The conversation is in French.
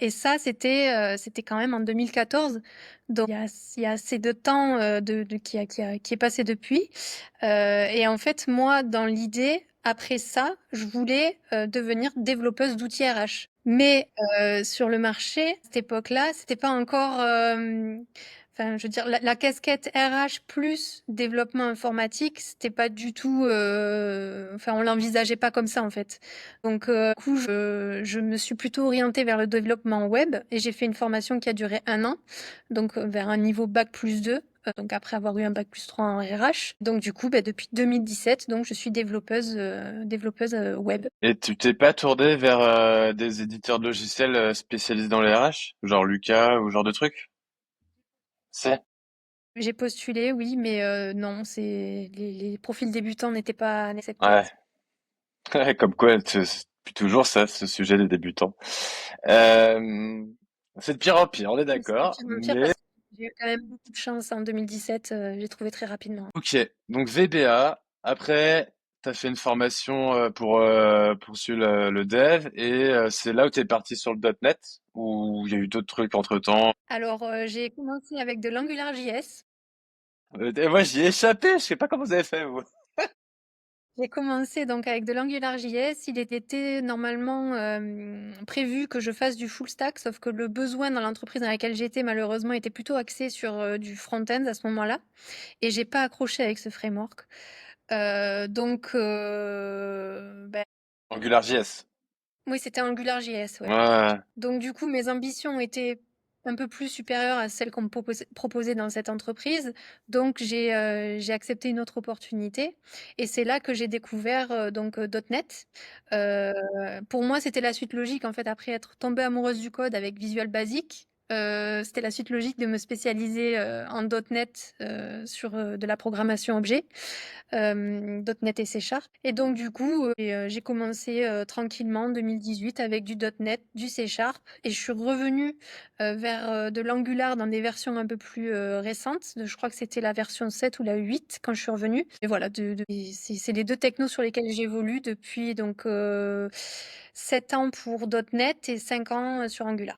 et ça, c'était quand même en 2014, donc il y a assez de temps, de qui est passé depuis, et en fait, moi, dans l'idée, après ça, je voulais, devenir développeuse d'outils RH. Mais, sur le marché, à cette époque-là, c'était pas encore, enfin, je veux dire, la casquette RH plus développement informatique, c'était pas du tout, enfin, on l'envisageait pas comme ça, en fait. Donc, du coup, je me suis plutôt orientée vers le développement web et j'ai fait une formation qui a duré 1 an, donc, vers un niveau bac+2, donc après avoir eu un bac+3 en RH. Donc, du coup, bah, depuis 2017, donc, je suis développeuse web. Et tu t'es pas tourné vers des éditeurs de logiciels spécialisés dans les RH, genre Lucas ou genre de trucs? C'est? J'ai postulé, oui, mais non, les profils débutants n'étaient pas acceptés. Ouais. Comme quoi, c'est toujours ça, ce sujet des débutants. Euh, c'est de pire en pire, on est Oui, c'est de d'accord. pire en pire Mais parce que j'ai eu quand même beaucoup de chance en 2017, j'ai trouvé très rapidement. ok, donc VBA. Après, t'as fait une formation pour poursuivre le dev et c'est là où t'es parti sur le .NET ou il y a eu d'autres trucs entre-temps. Alors, j'ai commencé avec de l'AngularJS. Et moi, j'y ai échappé. Je sais pas comment vous avez fait, vous. J'ai commencé donc avec de l'AngularJS. Il était normalement prévu que je fasse du full stack, sauf que le besoin dans l'entreprise dans laquelle j'étais, malheureusement, était plutôt axé sur du front-end à ce moment-là. Et j'ai pas accroché avec ce framework. Donc, ben, AngularJS. oui, c'était AngularJS, ouais. Ouais. Donc, du coup, mes ambitions étaient un peu plus supérieures à celles qu'on me proposait dans cette entreprise. Donc, j'ai accepté une autre opportunité. Et c'est là que j'ai découvert donc .NET. Euh, pour moi, c'était la suite logique, en fait, après être tombée amoureuse du code avec Visual Basic. C'était la suite logique de me spécialiser en .NET sur de la programmation objet. .NET et C Sharp. Et donc du coup, j'ai commencé tranquillement en 2018 avec du .NET, du C Sharp, et je suis revenue vers de l'Angular dans des versions un peu plus récentes. Je crois que c'était la version 7 ou la 8 quand je suis revenue. Et voilà, et c'est les deux technos sur lesquels j'évolue depuis donc 7 ans pour .NET et 5 ans sur Angular.